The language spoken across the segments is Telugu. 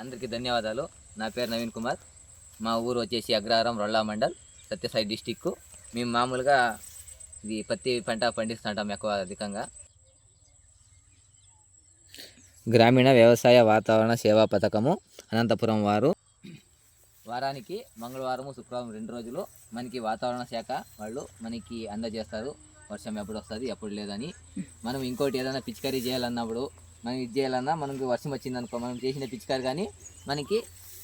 అందరికీ ధన్యవాదాలు. నా పేరు నవీన్ కుమార్. మా ఊరు వచ్చేసి అగ్రహారం, రొల్లా మండల్, సత్యసాయి డిస్టిక్. మేము మామూలుగా ఇది పత్తి పంట పండిస్తుంటాం ఎక్కువ అధికంగా. గ్రామీణ వ్యవసాయ వాతావరణ సేవా పథకము అనంతపురం వారు వారానికి మంగళవారం, శుక్రవారం 2 రోజులు మనకి వాతావరణ శాఖ వాళ్ళు మనకి అందజేస్తారు. వర్షం ఎప్పుడు వస్తుంది ఎప్పుడు లేదని. మనం ఇంకోటి ఏదైనా పిచికారీ చేయాలన్నప్పుడు మనం ఇది చేయాలన్నా మనకి వర్షం వచ్చింది అనుకో, మనం చేసిన పిచికారి కానీ మనకి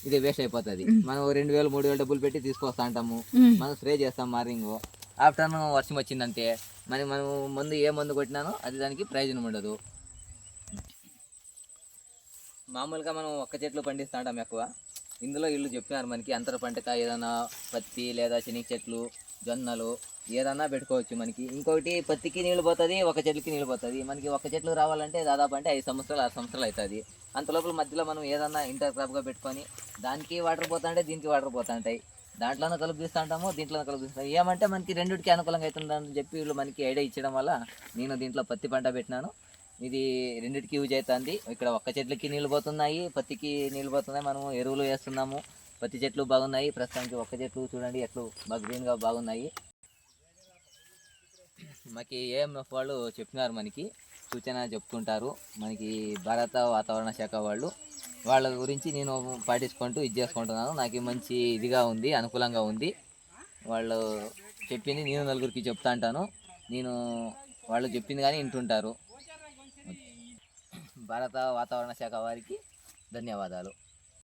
ఇది వేస్ట్ అయిపోతుంది. మనం 2000 3000 డబ్బులు పెట్టి తీసుకొస్తా ఉంటాము. మనం స్ప్రే చేస్తాం మార్నింగ్. ఆఫ్టర్నూన్ వర్షం వచ్చిందంటే మనం ఏ మందు కొట్టినానో అది దానికి ప్రయోజనం ఉండదు. మామూలుగా మనం ఒక్క చెట్లు పండిస్తూ ఉంటాం ఎక్కువ. ఇందులో వీళ్ళు చెప్పినారు మనకి అంతర పంటక ఏదైనా పత్తి లేదా శనగ చెట్లు, జొన్నలు ఏదన్నా పెట్టుకోవచ్చు. మనకి ఇంకొకటి పత్తికి నీళ్ళు పోతుంది, ఒక చెట్లకి నీళ్ళు పోతుంది. మనకి ఒక చెట్లు రావాలంటే దాదాపు అంటే 5 సంవత్సరాలు 6 సంవత్సరాలు అవుతుంది. అంత లోపల మధ్యలో మనం ఏదన్నా ఇంటర్ క్రాప్గా పెట్టుకొని దానికి వాటర్ పోతుంటే దీనికి వాటర్ పోతుంటాయి. దాంట్లోనే కలుపుతూ ఉంటాము, దీంట్లోనే కలుపుతాం. ఏమంటే మనకి రెండింటికి అనుకూలంగా అవుతుందని చెప్పి వీళ్ళు మనకి ఐడియా ఇచ్చడం వల్ల నేను దీంట్లో పత్తి పంట పెట్టినాను. ఇది రెండింటికి యూజ్ అవుతుంది. ఇక్కడ ఒక్క చెట్లకి నీళ్ళు పోతున్నాయి, పత్తికి నీళ్ళు పోతున్నాయి. మనము ఎరువులు వేస్తున్నాము. పత్తి చెట్లు బాగున్నాయి. ప్రస్తుతానికి ఒక్క చెట్లు చూడండి ఎట్లు బాగా గ్రీన్గా బాగున్నాయి. మాకు ఏఎంఎఫ్ వాళ్ళు చెప్పినారు, మనకి సూచన చెప్తుంటారు. మనకి భారత వాతావరణ శాఖ వాళ్ళ గురించి నేను పాటించుకుంటూ ఇది చేసుకుంటున్నాను. నాకు మంచి ఇదిగా ఉంది, అనుకూలంగా ఉంది. వాళ్ళు చెప్పింది నేను నలుగురికి చెప్తా అంటాను. వాళ్ళు చెప్పింది కానీ వింటుంటారు. భారత వాతావరణ శాఖ వారికి ధన్యవాదాలు.